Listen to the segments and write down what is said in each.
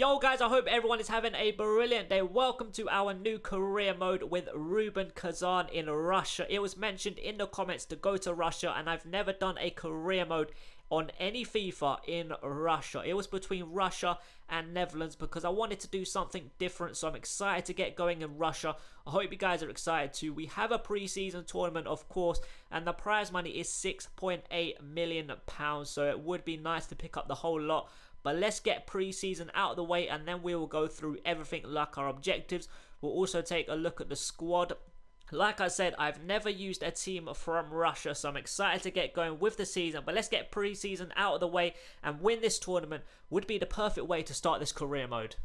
Yo guys, I hope everyone is having a brilliant day. Welcome to our new career mode with Rubin Kazan in Russia. It was mentioned in the comments to go to Russia, and I've never done a career mode on any FIFA in Russia. It was between Russia and Netherlands because I wanted to do something different, so I'm excited to get going in Russia. I hope you guys are excited too. We have a pre-season tournament, of course, and the prize money is £6.8 million, so it would be nice to pick up the whole lot. But let's get pre-season out of the way, and then we will go through everything like our objectives. We'll also take a look at the squad. Like I said, I've never used a team from Russia, so I'm excited to get going with the season. But let's get pre-season out of the way, and win this tournament would be the perfect way to start this career mode.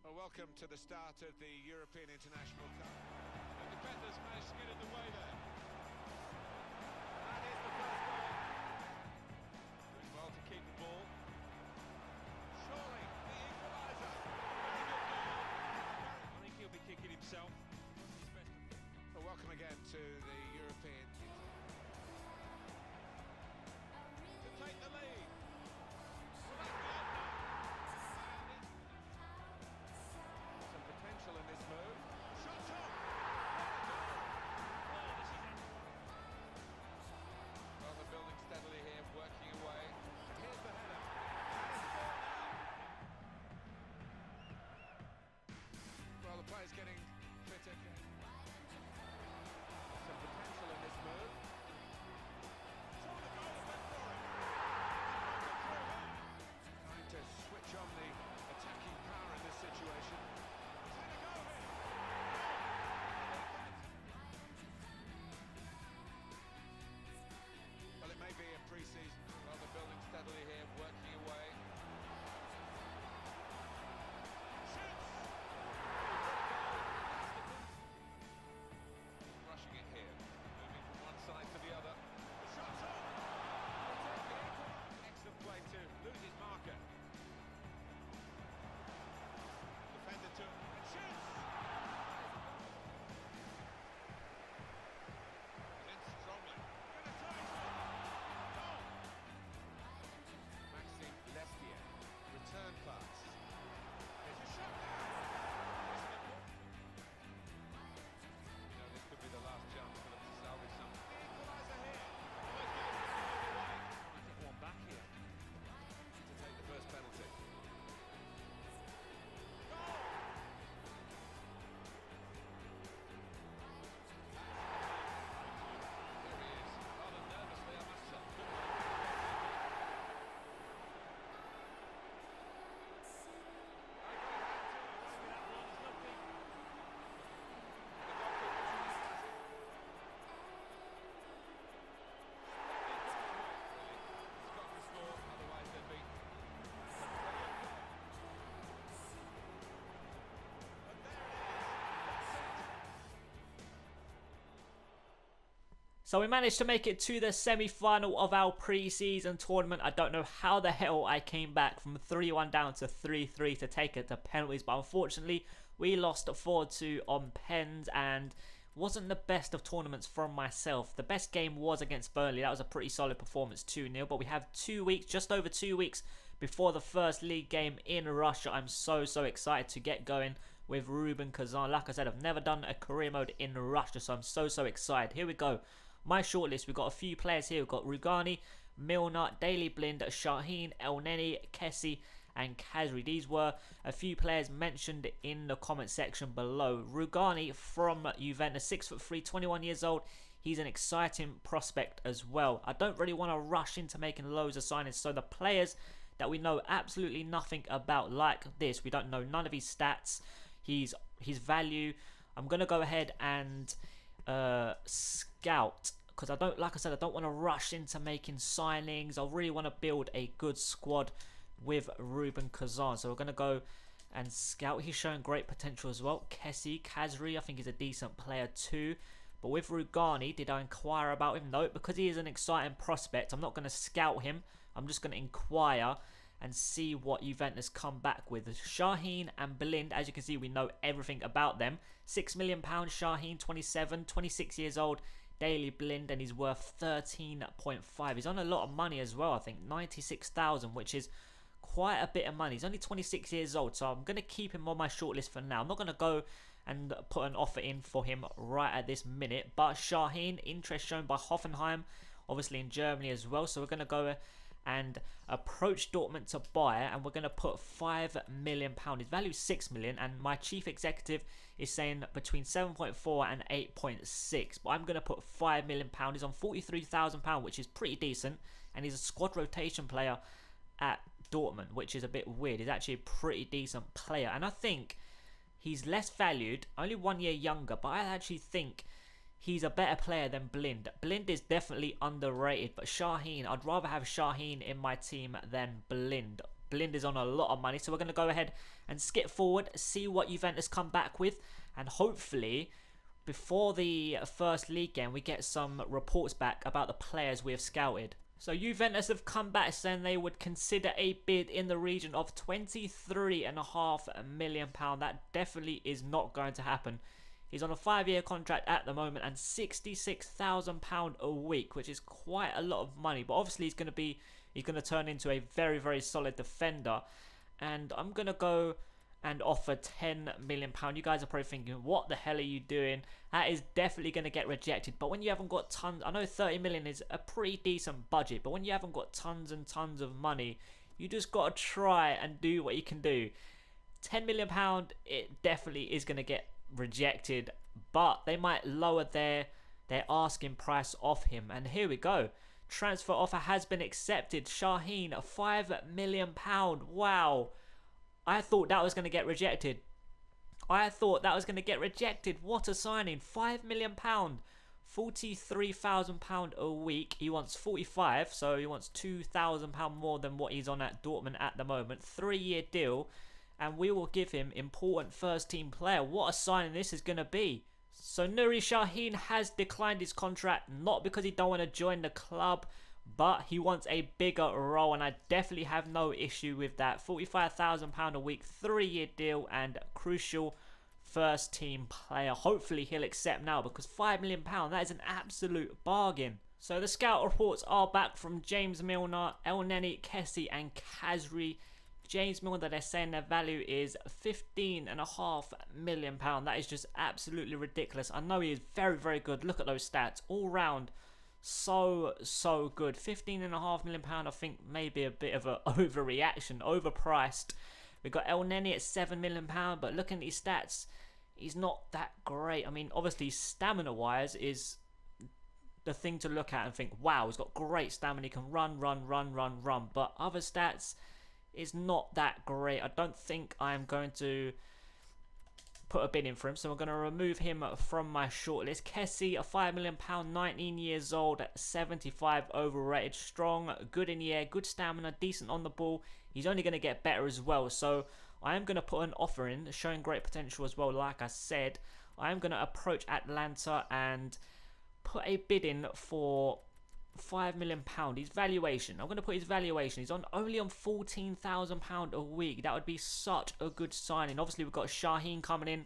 Well, welcome to the start of the European International Cup. The defenders managed to get in the way there. That is the first goal. Doing well to keep the ball. Surely the equaliser. Very good goal. I think he'll be kicking himself. Well, welcome again to the European to take the lead. Some potential in this move. Shot on! Well, they're building steadily here, working away. Here's the header. Well, the player's getting fit again. Some potential in this move. Trying to switch on the attacking power in this situation. Well, it may be a pre-season. Well, they're building steadily here, working away. Rushing it here, moving from one side to the other. Shot on! Excellent play to lose his marker. Defender to and shoots! In strongly. Maxime Lestier. Return pass. There's a shot there! You know, this could be the last chance for them to salvage something. The equaliser here. I think one back here to take the first penalty. There he is, rather nervously, I must say. So we managed to make it to the semi-final of our pre-season tournament. I don't know how the hell I came back from 3-1 down to 3-3 to take it to penalties, but unfortunately we lost 4-2 on pens, and wasn't the best of tournaments from myself. The best game was against Burnley. That was a pretty solid performance, 2-0, but we have 2 weeks, just over 2 weeks before the first league game in Russia. I'm so excited to get going with Rubin Kazan. Like I said, I've never done a career mode in Russia, so I'm so excited. Here we go. My shortlist, we've got a few players here. We've got Rugani, Milner, Daily Blind, Shaheen, Elneny, Kessie, and Kazri. These were a few players mentioned in the comment section below. Rugani from Juventus, 6'3", 21 years old. He's an exciting prospect as well. I don't really want to rush into making loads of signings, so the players that we know absolutely nothing about, like this, we don't know none of his stats, his value. I'm going to go ahead and scout, because I don't, like I said, I don't want to rush into making signings. I really want to build a good squad with Rubin Kazan, so we're going to go and scout. He's showing great potential as well. Kessie, Kazri, I think he's a decent player too. But with Rugani, did I inquire about him? No, because he is an exciting prospect, I'm not going to scout him. I'm just going to inquire and see what Juventus come back with. Shaheen and Blind, as you can see, we know everything about them. £6 million, Shaheen, 26 years old. Daily Blind, and he's worth 13.5. He's on a lot of money as well, I think 96,000, which is quite a bit of money. He's only 26 years old, so I'm going to keep him on my shortlist for now. I'm not going to go and put an offer in for him right at this minute. But Shaheen, interest shown by Hoffenheim, obviously in Germany as well. So we're going to go and approach Dortmund to buy, and we're going to put £5 million. His value is 6 million, and my chief executive is saying between 7.4 and 8.6. But I'm going to put £5 million. He's on £43,000, which is pretty decent, and he's a squad rotation player at Dortmund, which is a bit weird. He's actually a pretty decent player, and I think he's less valued, only 1 year younger, but I actually think he's a better player than Blind. Blind is definitely underrated, but Shaheen, I'd rather have Shaheen in my team than Blind. Blind is on a lot of money, so we're going to go ahead and skip forward, see what Juventus come back with, and hopefully before the first league game we get some reports back about the players we have scouted. So Juventus have come back saying they would consider a bid in the region of £23.5 million. That definitely is not going to happen. He's on a 5-year contract at the moment and £66,000 a week, which is quite a lot of money. But obviously he's going to turn into a very, very solid defender. And I'm going to go and offer £10 million. You guys are probably thinking, what the hell are you doing? That is definitely going to get rejected. But when you haven't got tons, I know 30 million is a pretty decent budget, but when you haven't got tons and tons of money, you just got to try and do what you can do. £10 million, it definitely is going to get rejected, but they might lower their asking price of him. And here we go. Transfer offer has been accepted. Shaheen, £5 million. Wow. I thought that was going to get rejected. What a signing. £5 million. £43,000 a week. He wants 45, so he wants £2,000 more than what he's on at Dortmund at the moment. 3-year deal, and we will give him important first team player. What a signing this is going to be. So Nuri Shaheen has declined his contract, not because he don't want to join the club, but he wants a bigger role, and I definitely have no issue with that. £45,000 a week, 3-year deal, and crucial first team player. Hopefully he'll accept now, because £5 million, that is an absolute bargain. So the scout reports are back from James Milner, El Neni, Kessie and Kazri. James Milner, they're saying their value is £15.5 million. That is just absolutely ridiculous. I know he is very, very good. Look at those stats all round. So good. £15.5 million, I think maybe a bit of an overreaction, overpriced. We've got El Neni at £7 million, but looking at his stats, he's not that great. I mean, obviously stamina wise is the thing to look at and think, wow, he's got great stamina, he can run, but other stats is not that great. I don't think I'm going to put a bid in for him, so I'm going to remove him from my shortlist. Kessie, a £5 million, 19 years old, 75 overrated, strong, good in the air, good stamina, decent on the ball. He's only going to get better as well, so I am going to put an offer in, showing great potential as well. Like I said, I am going to approach Atlanta and put a bid in for £5 million. His valuation, I'm going to put his valuation, he's only on £14,000 a week. That would be such a good signing. Obviously we've got Shaheen coming in.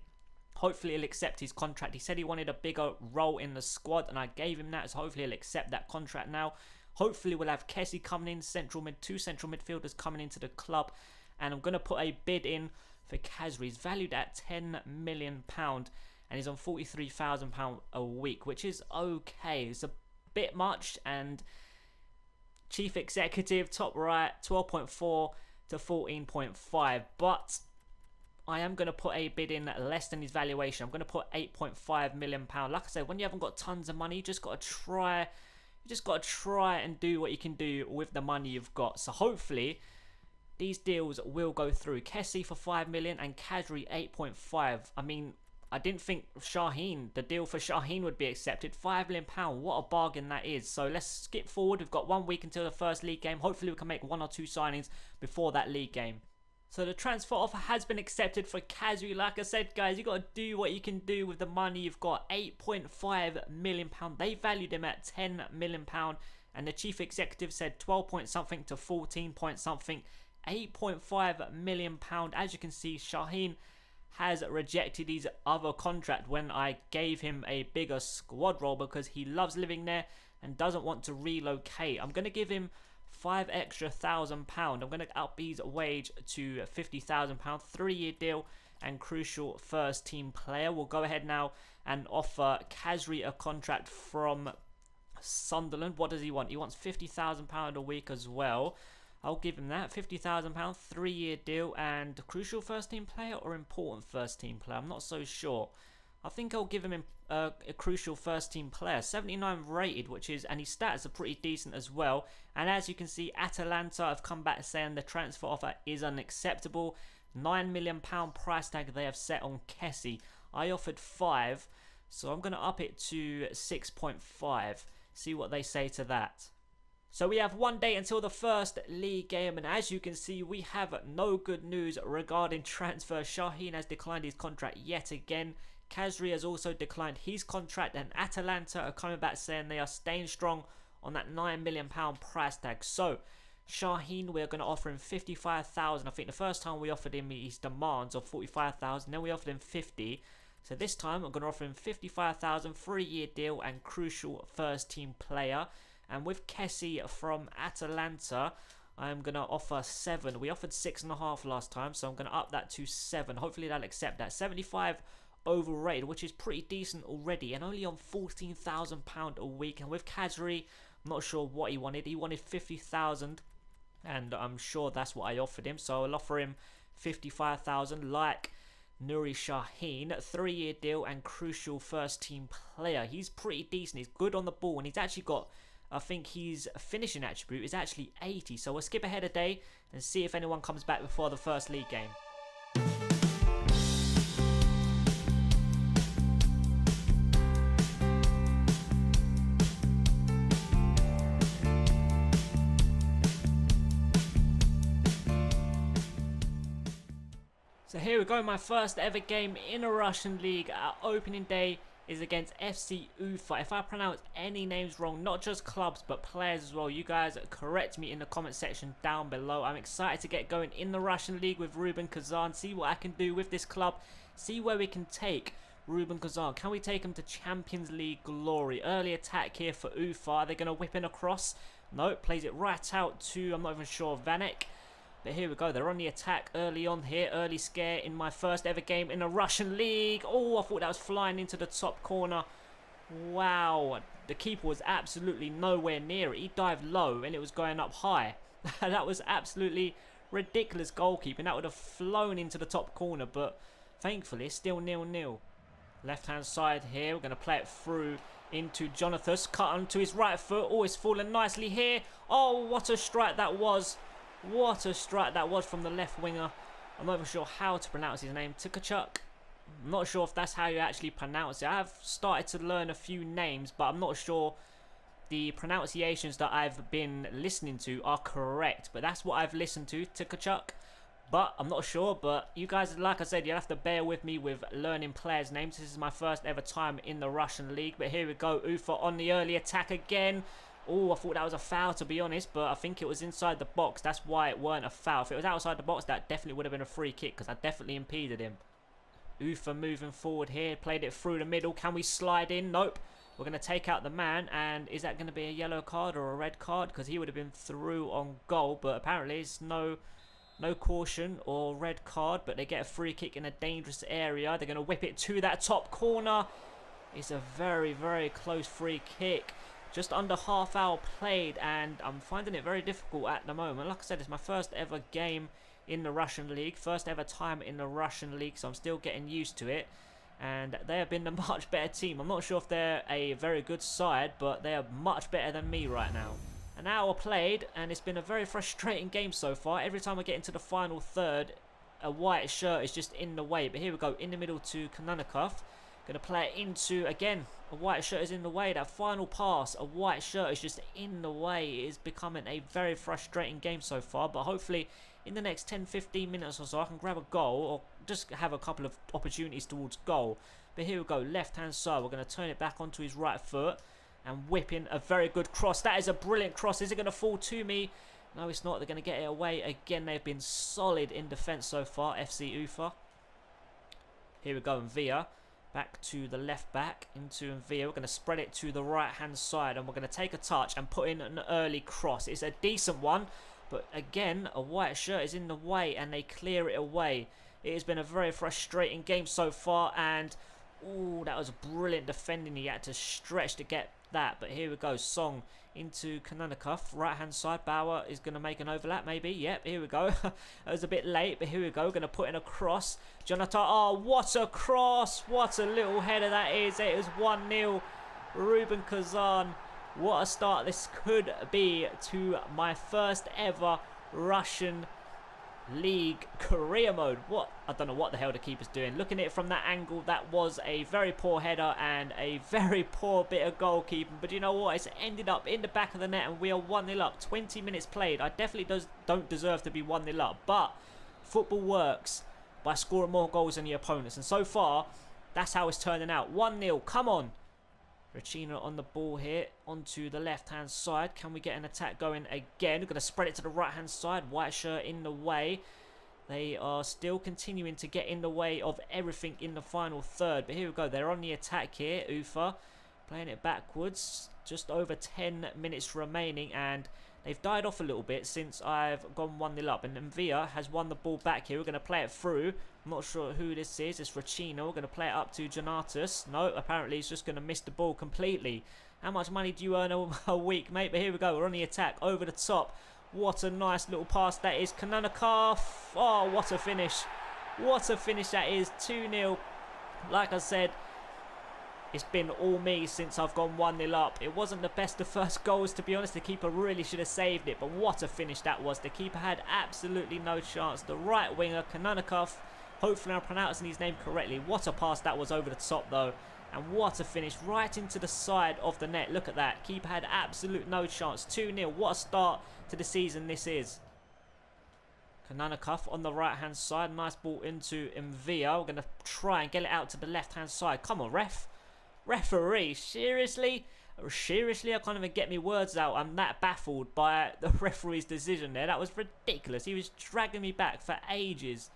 Hopefully he'll accept his contract. He said he wanted a bigger role in the squad, and I gave him that, so hopefully he'll accept that contract now. Hopefully we'll have Kessie coming in, two central midfielders coming into the club, and I'm going to put a bid in for Kazri. He's valued at £10 million, and he's on £43,000 a week, which is okay. It's a bit much, and chief executive top right 12.4 to 14.5, but I am going to put a bid in less than his valuation. I'm going to put £8.5 million. Like I said, when you haven't got tons of money, you just got to try and do what you can do with the money you've got. So hopefully these deals will go through. Kessie for £5 million and Kazri 8.5. I mean, I didn't think the deal for Shaheen would be accepted. £5 million, what a bargain that is. So let's skip forward. We've got 1 week until the first league game. Hopefully we can make 1 or 2 signings before that league game. So the transfer offer has been accepted for Kazri. Like I said, guys, you got to do what you can do with the money you've got. £8.5 million. They valued him at £10 million, and the chief executive said 12 point something to 14 point something. £8.5 million. As you can see, Shaheen has rejected his other contract when I gave him a bigger squad role because he loves living there and doesn't want to relocate. I'm going to give him 5 extra £1,000. I'm going to up his wage to £50,000, 3-year deal and crucial first team player. We'll go ahead now and offer Kasri a contract from Sunderland. What does he want? He wants £50,000 a week as well. I'll give him that. £50,000, 3-year deal and crucial first team player or important first team player. I'm not so sure. I think I'll give him a crucial first team player. 79 rated, and his stats are pretty decent as well. And as you can see, Atalanta have come back saying the transfer offer is unacceptable. £9 million price tag they have set on Kessie. I offered 5, so I'm going to up it to 6.5. See what they say to that. So we have one day until the first league game, and as you can see, we have no good news regarding transfer. Shaheen has declined his contract yet again. Kasri has also declined his contract, and Atalanta are coming back saying they are staying strong on that £9 million price tag. So Shaheen, we're going to offer him 55,000. I think the first time we offered him his demands of 45,000, then we offered him 50. So this time I'm going to offer him 55,000, 3-year deal and crucial first team player. And with Kessie from Atalanta, I'm going to offer 7. We offered 6.5 last time, so I'm going to up that to 7. Hopefully they'll accept that. 75 overrated, which is pretty decent already, and only on £14,000 a week. And with Kasri, I'm not sure what he wanted. He wanted 50,000, and I'm sure that's what I offered him. So I'll offer him 55,000, like Nuri Shaheen, 3-year deal and crucial first team player. He's pretty decent. He's good on the ball, and he's actually got, I think his finishing attribute is actually 80. So we'll skip ahead a day and see if anyone comes back before the first league game. So here we go, my first ever game in a Russian league. Our opening day is against FC Ufa. If I pronounce any names wrong, not just clubs but players as well, you guys correct me in the comment section down below. I'm excited to get going in the Russian league with Rubin Kazan, see what I can do with this club, see where we can take Rubin Kazan. Can we take him to Champions League glory? Early attack here for Ufa. Are they going to whip in across? No, plays it right out to, I'm not even sure, Vanek. But here we go, they're on the attack early on here. Early scare in my first ever game in a Russian league. Oh, I thought that was flying into the top corner. Wow, the keeper was absolutely nowhere near it. He dived low and it was going up high. That was absolutely ridiculous goalkeeping. That would have flown into the top corner, but thankfully it's still 0-0. Left hand side here, we're going to play it through into Jonathan. Cut onto his right foot. Oh, it's fallen nicely here. Oh, what a strike that was. What a strike that was from the left winger. I'm not even sure how to pronounce his name. Tukachuk. I'm not sure if that's how you actually pronounce it. I have started to learn a few names, but I'm not sure the pronunciations that I've been listening to are correct. But that's what I've listened to, Tukachuk. But I'm not sure. But you guys, like I said, you have to bear with me with learning players' names. This is my first ever time in the Russian league. But here we go. Ufa on the early attack again. Oh, I thought that was a foul, to be honest, but I think it was inside the box. That's why it weren't a foul. If it was outside the box, that definitely would have been a free kick because I definitely impeded him. Ufa moving forward here. Played it through the middle. Can we slide in? Nope. We're going to take out the man, and is that going to be a yellow card or a red card? Because he would have been through on goal, but apparently it's no caution or red card, but they get a free kick in a dangerous area. They're going to whip it to that top corner. It's a very, very close free kick. Just under half hour played, and I'm finding it very difficult at the moment. Like I said, it's my first ever game in the Russian league, first ever time in the Russian league, so I'm still getting used to it. And they have been a much better team. I'm not sure if they're a very good side, but they are much better than me right now. An hour played, and it's been a very frustrating game so far. Every time I get into the final third, a white shirt is just in the way. But here we go, in the middle to Kananikov. Going to play it into, again, a white shirt is in the way. That final pass, a white shirt is just in the way. It is becoming a very frustrating game so far. But hopefully, in the next 10-15 minutes or so, I can grab a goal or just have a couple of opportunities towards goal. But here we go, left-hand side. We're going to turn it back onto his right foot and whip in a very good cross. That is a brilliant cross. Is it going to fall to me? No, it's not. They're going to get it away. Again, they've been solid in defence so far, FC Ufa. Here we go, and Villa. Back to the left back into Envia. We're going to spread it to the right hand side, and we're going to take a touch and put in an early cross. It's a decent one, but again, a white shirt is in the way and they clear it away. It has been a very frustrating game so far, and ooh, that was brilliant defending. He had to stretch to get that, but here we go. Song into Kananikov, right hand side. Bauer is going to make an overlap maybe. Yep, here we go. That was a bit late, but here we go. Going to put in a cross. Jonathan, oh, what a cross. What a little header that is. It is 1-0. Rubin Kazan. What a start this could be to my first ever Russian League career mode. What? I don't know what the hell the keeper's doing. Looking at it from that angle, that was a very poor header and a very poor bit of goalkeeping. But you know what? It's ended up in the back of the net and we are 1-0 up. 20 minutes played. I definitely don't deserve to be 1-0 up. But football works by scoring more goals than your opponents. And so far, that's how it's turning out. 1-0. Come on. Rachina on the ball here, onto the left-hand side. Can we get an attack going again? We're going to spread it to the right-hand side. White shirt in the way. They are still continuing to get in the way of everything in the final third. But here we go. They're on the attack here. Ufa playing it backwards. Just over 10 minutes remaining, and they've died off a little bit since I've gone 1-0 up. And Envia has won the ball back here. We're going to play it through. I'm not sure who this is. It's Rachina. We're going to play it up to Janatus. No, apparently he's just going to miss the ball completely. How much money do you earn a week, mate? But here we go. We're on the attack. Over the top. What a nice little pass that is. Kananikov. Oh, what a finish. What a finish that is. 2-0. Like I said, it's been all me since I've gone 1-0 up. It wasn't the best of first goals, to be honest. The keeper really should have saved it. But what a finish that was. The keeper had absolutely no chance. The right winger, Kananikov. Hopefully I'm pronouncing his name correctly. What a pass that was over the top, though. And what a finish right into the side of the net. Look at that. Keeper had absolute no chance. 2-0. What a start to the season this is. Kananikov on the right-hand side. Nice ball into Envia. We're going to try and get it out to the left-hand side. Come on, ref. Referee. Seriously? Seriously? I can't even get me words out. I'm that baffled by the referee's decision there. That was ridiculous. He was dragging me back for ages.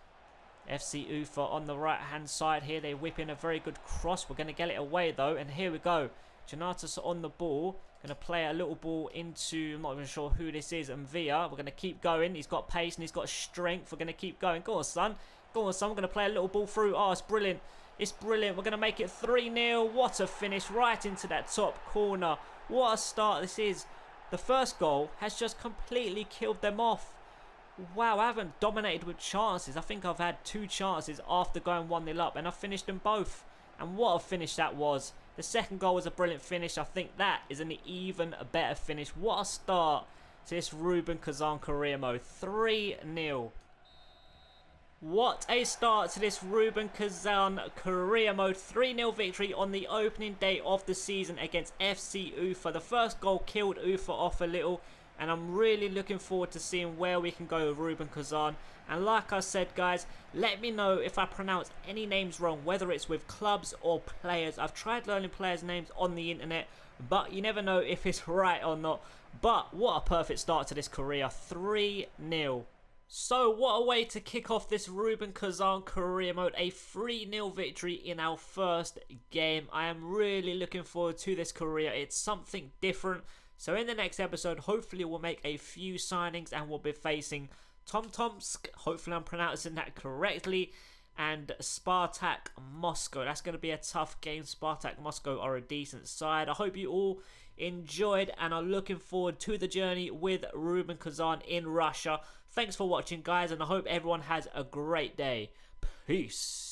FC Ufa on the right hand side here. They whip in a very good cross. We're going to get it away though, and here we go. Janatus on the ball. Going to play a little ball into, I'm not even sure who this is, Envia. We're going to keep going. He's got pace and he's got strength. We're going to keep going. Go on, son. Go on, son. We're going to play a little ball through. Oh, it's brilliant. It's brilliant. We're going to make it 3-0. What a finish right into that top corner. What a start this is. The first goal has just completely killed them off. Wow, I haven't dominated with chances. I think I've had 2 chances after going 1-0 up, and I've finished them both. And what a finish that was. The second goal was a brilliant finish. I think that is an even better finish. What a start to this Rubin Kazan career mode. 3-0. What a start to this Rubin Kazan career mode. 3-0 victory on the opening day of the season against FC Ufa. The first goal killed Ufa off a little, and I'm really looking forward to seeing where we can go with Rubin Kazan. And like I said, guys, let me know if I pronounce any names wrong, whether it's with clubs or players. I've tried learning players' names on the internet, but you never know if it's right or not. But what a perfect start to this career. 3-0. So what a way to kick off this Rubin Kazan career mode. A 3-0 victory in our first game. I am really looking forward to this career. It's something different. So in the next episode, hopefully we'll make a few signings and we'll be facing Tomsk, hopefully I'm pronouncing that correctly, and Spartak Moscow. That's going to be a tough game. Spartak Moscow are a decent side. I hope you all enjoyed and are looking forward to the journey with Rubin Kazan in Russia. Thanks for watching, guys, and I hope everyone has a great day. Peace.